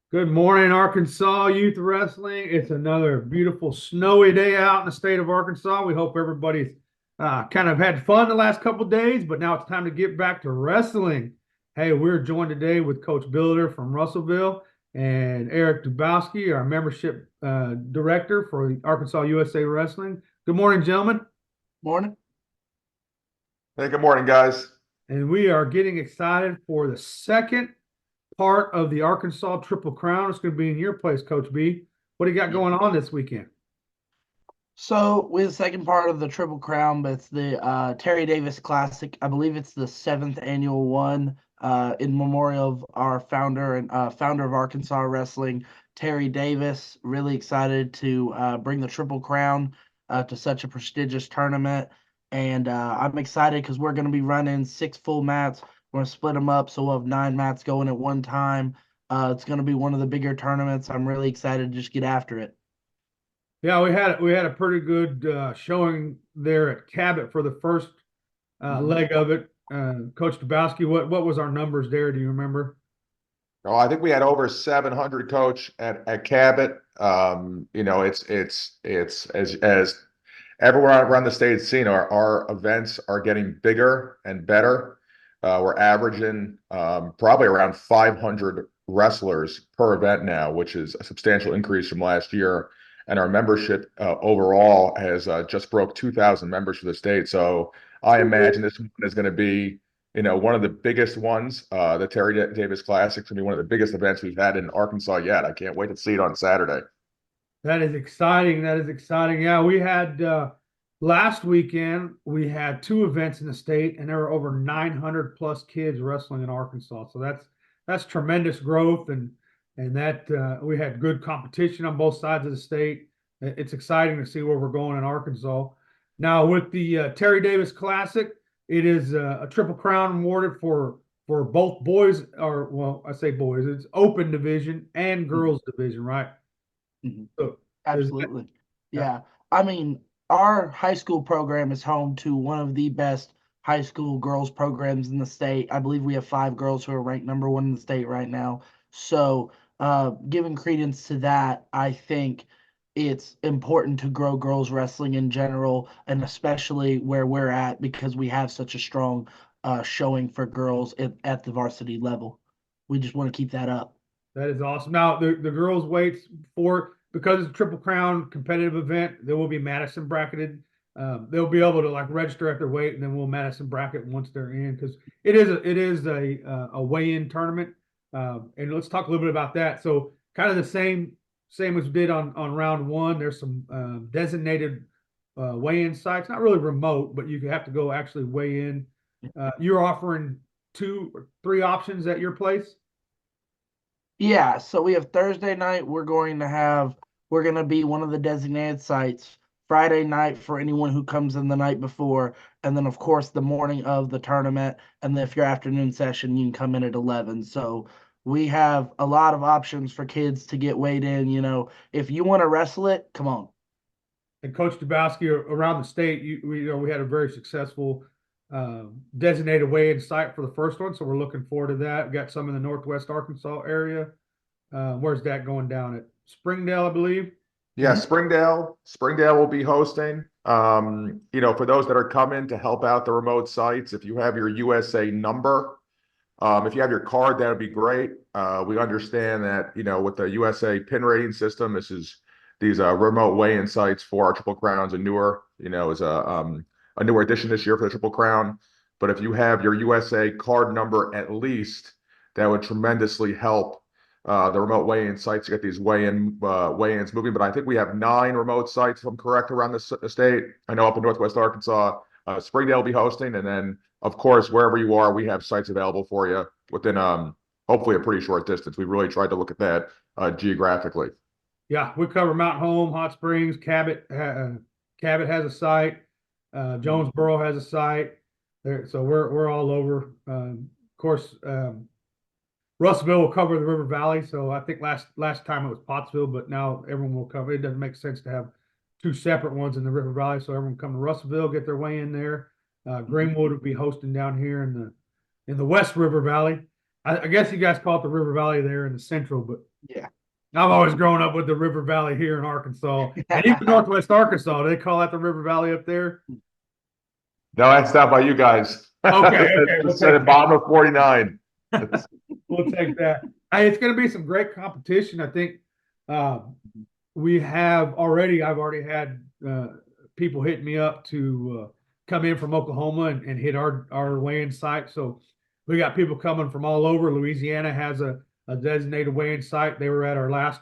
Good morning, Arkansas Youth Wrestling. It's another beautiful snowy day out in the state of Arkansas. We hope everybody's kind of had fun the last couple of days, but now it's time to get back to wrestling. Hey, we're joined today with Coach Builder from Russellville and Eric Dubowski, our membership director for Arkansas USA Wrestling. Good morning, gentlemen. Morning. Hey, good morning, guys. And we are getting excited for the second part of the Arkansas Triple Crown. It's going to be in your place, Coach B. What do you got going on this weekend? So we're the second part of the Triple Crown, but it's the Terry Davis Classic. I believe it's the 7th annual one in memorial of our founder and founder of Arkansas Wrestling, Terry Davis. Really excited to bring the Triple Crown to such a prestigious tournament. And I'm excited because we're going to be running 6 full mats. We're going to split them up, so we'll have 9 mats going at one time. It's going to be one of the bigger tournaments. I'm really excited to just get after it. Yeah, we had a pretty good showing there at Cabot for the first leg of it. Coach Dubowski, what was our numbers there? Do you remember? Oh, I think we had over 700, Coach, at Cabot. It's as everywhere around the state has seen, our events are getting bigger and better. We're averaging probably around 500 wrestlers per event now, which is a substantial increase from last year. And our membership overall has just broke 2,000 members for the state. So I imagine this one is going to be, one of the biggest ones. The Terry Davis Classic is going to be one of the biggest events we've had in Arkansas yet. I can't wait to see it on Saturday. That is exciting. That is exciting. Yeah, we had last weekend, we had 2 events in the state, and there were over 900 plus kids wrestling in Arkansas. So that's tremendous growth, and that we had good competition on both sides of the state. It's exciting to see where we're going in Arkansas. Now with the Terry Davis Classic, it is a Triple Crown awarded for both boys, or well, I say boys. It's open division and girls division, right? Mm-hmm. So, absolutely. Yeah. I mean, our high school program is home to one of the best high school girls programs in the state. I believe we have 5 girls who are ranked number 1 in the state right now. So, giving credence to that, I think it's important to grow girls wrestling in general, and especially where we're at, because we have such a strong showing for girls at the varsity level. We just want to keep that up. That is awesome. Now the girls' weights because it's a Triple Crown competitive event, there will be Madison bracketed. They'll be able to like register at their weight, and then we'll Madison bracket once they're in, because it is a weigh-in tournament. And let's talk a little bit about that. So kind of the same as we did on round 1. There's some designated weigh-in sites, not really remote, but you have to go actually weigh in. You're offering 2 or 3 options at your place. Yeah, so we have Thursday night. We're going to be one of the designated sites. Friday night for anyone who comes in the night before, and then of course the morning of the tournament. And then if your afternoon session, you can come in at 11. So we have a lot of options for kids to get weighed in. If you want to wrestle it, come on. And Coach Dubowski, around the state, we had a very successful designated weigh-in site for the first one, so we're looking forward to that. We've got some in the Northwest Arkansas area. Where's that going down at Springdale, I believe? Yeah, Springdale will be hosting. For those that are coming to help out the remote sites, if you have your USA number, if you have your card, that would be great. We understand that, with the USA pin rating system, these remote weigh-in sites for our Triple Crowns and newer, is a newer addition this year for the Triple Crown. But if you have your USA card number at least, that would tremendously help the remote weigh-in sites to get these weigh-ins moving. But I think we have 9 remote sites, if I'm correct, around the state. I know up in Northwest Arkansas, Springdale will be hosting, and then of course wherever you are, we have sites available for you within hopefully a pretty short distance. We really tried to look at that geographically. Yeah, we cover Mountain Home, Hot Springs, Cabot. Cabot has a site. Jonesboro has a site. So we're all over. Of course, Russellville will cover the River Valley. So I think last time it was Pottsville, but now everyone will cover. It doesn't make sense to have two separate ones in the River Valley. So everyone come to Russellville, get their way in there. Greenwood will be hosting down here in the West River Valley. I guess you guys call it the River Valley there in the central, but Yeah. I've always grown up with the River Valley here in Arkansas, and even Northwest Arkansas. They call that the River Valley up there. No, that's not by you guys. Okay, we'll It's at the take bottom of 49. we'll take that. Hey, it's going to be some great competition. I think uh, I've already had people hit me up to come in from Oklahoma and hit our weigh-in site. So we got people coming from all over. Louisiana has a designated weigh-in site. They were at our last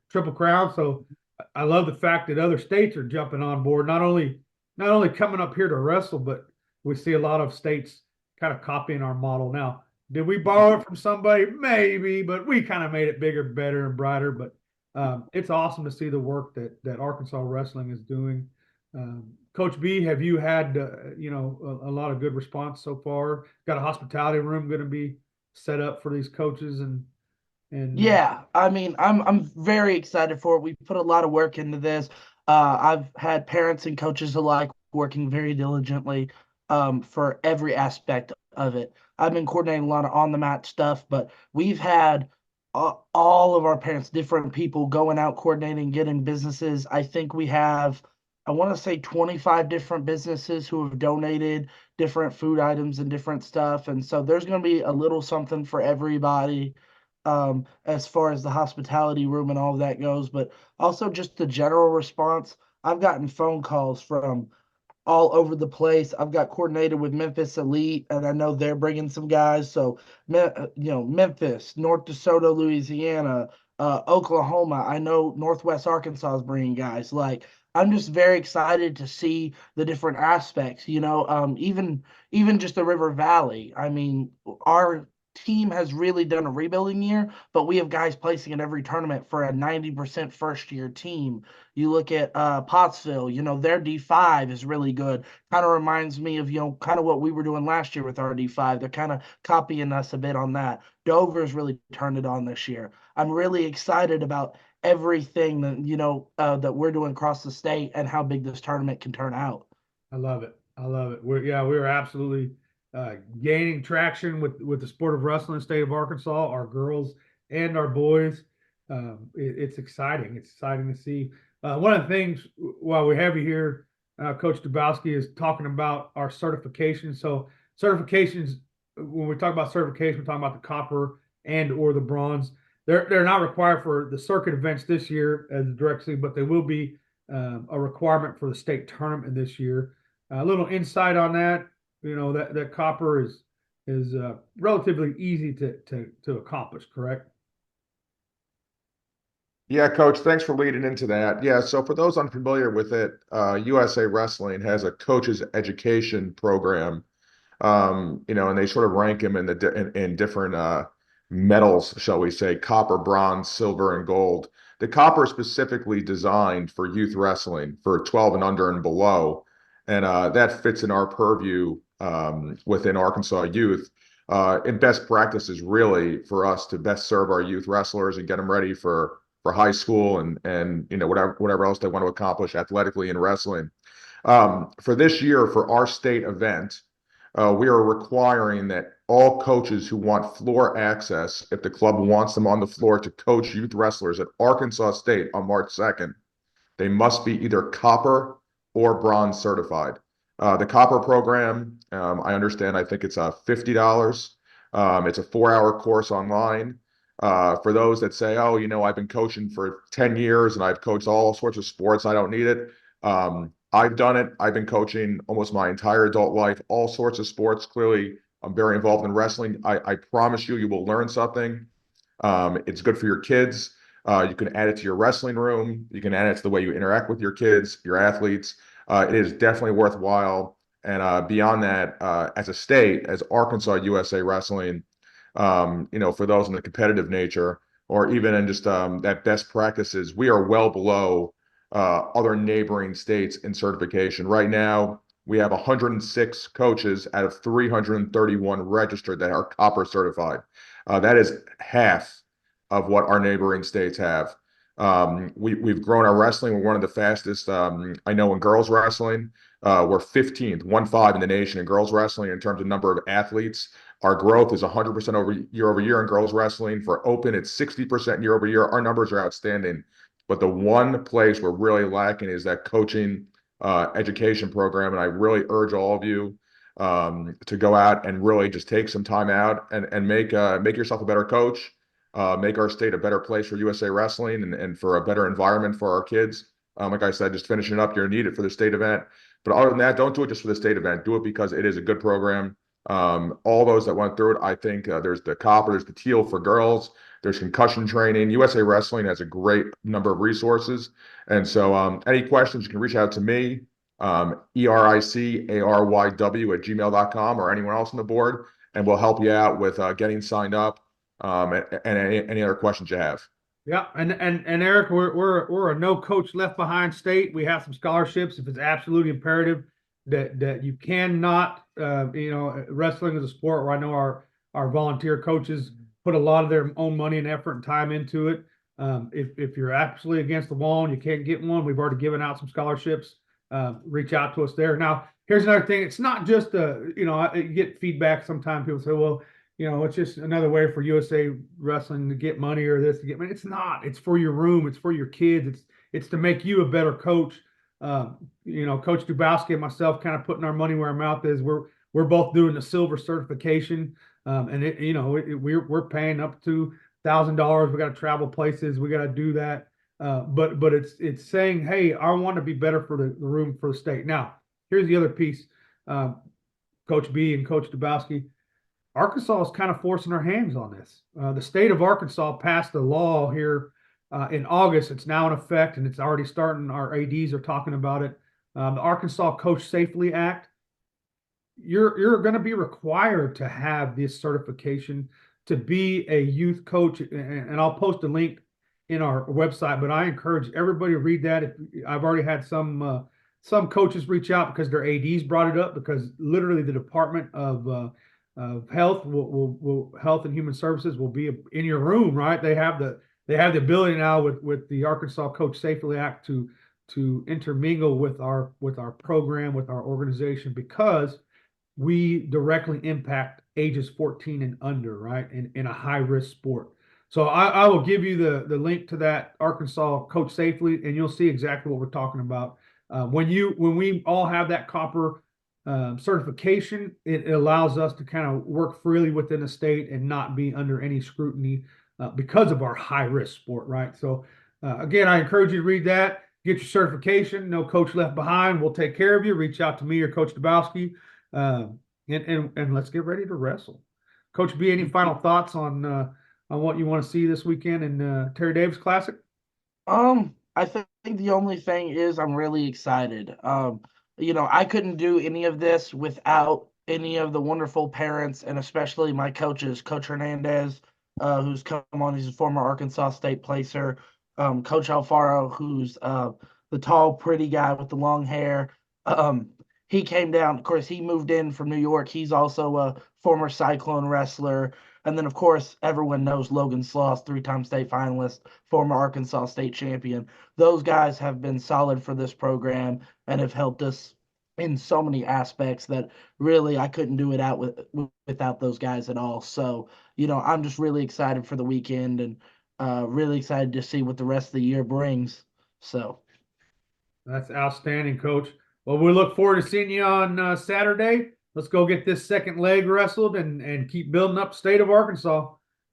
Triple Crown. So I love the fact that other states are jumping on board. Not only coming up here to wrestle, but we see a lot of states kind of copying our model now. Did we borrow it from somebody? Maybe, but we kind of made it bigger, better, and brighter. But it's awesome to see the work that Arkansas wrestling is doing. Coach B, have you had a lot of good response so far? Got a hospitality room going to be set up for these coaches and Yeah, I mean, I'm very excited for it. We put a lot of work into this. I've had parents and coaches alike working very diligently for every aspect of it. I've been coordinating a lot of on the mat stuff, but we've had all of our parents, different people going out coordinating, getting businesses. I think we have, I want to say 25 different businesses who have donated different food items and different stuff. And so there's going to be a little something for everybody as far as the hospitality room and all of that goes, but also just the general response. I've gotten phone calls from all over the place. I've got coordinated with Memphis Elite, and I know they're bringing some guys. So, Memphis, North DeSoto, Louisiana, Oklahoma. I know Northwest Arkansas is bringing guys. Like, I'm just very excited to see the different aspects. Even just the River Valley. I mean, our team has really done a rebuilding year, but we have guys placing in every tournament for a 90% first year team. You look at Pottsville, their D5 is really good. Kind of reminds me of, kind of what we were doing last year with our D5. They're kind of copying us a bit on that. Dover's really turned it on this year. I'm really excited about everything that we're doing across the state and how big this tournament can turn out. I love it. I love it. We're absolutely gaining traction with the sport of wrestling in the state of Arkansas, our girls and our boys. It's exciting. It's exciting to see. One of the things while we have you here, Coach Dubowski, is talking about our certification. So certifications, when we talk about certification, we're talking about the copper and or the bronze. They're not required for the circuit events this year as directly, but they will be a requirement for the state tournament this year. A little insight on that. That copper is relatively easy to accomplish, correct? Yeah, Coach, thanks for leading into that. Yeah, so for those unfamiliar with it, USA Wrestling has a coach's education program, and they sort of rank them in different metals, shall we say, copper, bronze, silver, and gold. The copper is specifically designed for youth wrestling for 12 and under and below, and that fits in our purview within Arkansas youth. And best practices really for us to best serve our youth wrestlers and get them ready for high school and whatever else they want to accomplish athletically in wrestling. For this year, for our state event, we are requiring that all coaches who want floor access, if the club wants them on the floor to coach youth wrestlers at Arkansas State on March 2nd, they must be either copper or bronze certified. The copper program, I understand, I think it's $50. It's a 4-hour course online. For those that say, oh, I've been coaching for 10 years and I've coached all sorts of sports, I don't need it. I've done it. I've been coaching almost my entire adult life, all sorts of sports. Clearly, I'm very involved in wrestling. I promise you will learn something. It's good for your kids. You can add it to your wrestling room. You can add it to the way you interact with your kids, your athletes. It is definitely worthwhile. And beyond that, as a state, as Arkansas USA Wrestling, for those in the competitive nature, or even in just that best practices, we are well below other neighboring states in certification. Right now, we have 106 coaches out of 331 registered that are copper certified. That is half of what our neighboring states have. We've grown our wrestling. We're one of the fastest, I know, in girls wrestling. We're 15th, 1-5 in the nation in girls wrestling in terms of number of athletes. Our growth is 100% year over year in girls wrestling. For open, it's 60% year over year. Our numbers are outstanding. But the one place we're really lacking is that coaching education program. And I really urge all of you to go out and really just take some time out and make yourself a better coach, make our state a better place for USA Wrestling and for a better environment for our kids. Like I said, just finishing up, you're needed for the state event. But other than that, don't do it just for the state event. Do it because it is a good program. All those that went through it, I think there's the copper, there's the teal for girls, there's concussion training. USA Wrestling has a great number of resources. And so any questions, you can reach out to me, ERICARYW@gmail.com, or anyone else on the board, and we'll help you out with getting signed up and any other questions you have. Yeah, and Eric, we're a no coach left behind state. We have some scholarships if it's absolutely imperative that you cannot, wrestling is a sport where I know our volunteer coaches put a lot of their own money and effort and time into it. If you're absolutely against the wall and you can't get one, we've already given out some scholarships. Reach out to us there. Now, here's another thing. It's not just I get feedback sometimes. People say, well, it's just another way for USA Wrestling to get money or this to get money. It's not. It's for your room. It's for your kids. It's to make you a better coach. Coach Dubowski and myself kind of putting our money where our mouth is. We're both doing the silver certification, and we're paying up to $1,000. We got to travel places. We got to do that. But it's saying, hey, I want to be better for the room for the state. Now, here's the other piece, Coach B and Coach Dubowski. Arkansas is kind of forcing our hands on this. The state of Arkansas passed a law here in August. It's now in effect, and it's already starting. Our ADs are talking about it. The Arkansas Coach Safely Act. You're going to be required to have this certification to be a youth coach, and I'll post a link in our website. But I encourage everybody to read that. I've already had some coaches reach out because their ADs brought it up, because literally the Department of Health Health and Human Services will be in your room, right? They have the ability now with the Arkansas Coach Safely Act to intermingle with our program, with our organization, because we directly impact ages 14 and under, right? In a high risk sport. So I will give you the link to that Arkansas Coach Safely, and you'll see exactly what we're talking about. When we all have that copper certification, it allows us to kind of work freely within the state and not be under any scrutiny because of our high risk sport, right? So again, I encourage you to read that, get your certification. No coach left behind. We'll take care of you. Reach out to me or Coach Dubowski, and let's get ready to wrestle. Coach B, any final thoughts on what you want to see this weekend in Terry Davis Classic? I think the only thing is I'm really excited. I couldn't do any of this without any of the wonderful parents, and especially my coaches, Coach Hernandez, who's come on, he's a former Arkansas State placer, Coach Alfaro, who's the tall, pretty guy with the long hair. He came down, of course, he moved in from New York. He's also a former Cyclone wrestler. And then, of course, everyone knows Logan Sloss, 3-time state finalist, former Arkansas state champion. Those guys have been solid for this program and have helped us in so many aspects that really I couldn't do it without those guys at all. So, I'm just really excited for the weekend and really excited to see what the rest of the year brings. So that's outstanding, Coach. Well, we look forward to seeing you on Saturday. Let's go get this second leg wrestled and keep building up the state of Arkansas.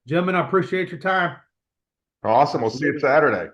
Gentlemen, I appreciate your time. Awesome. We'll see you Saturday.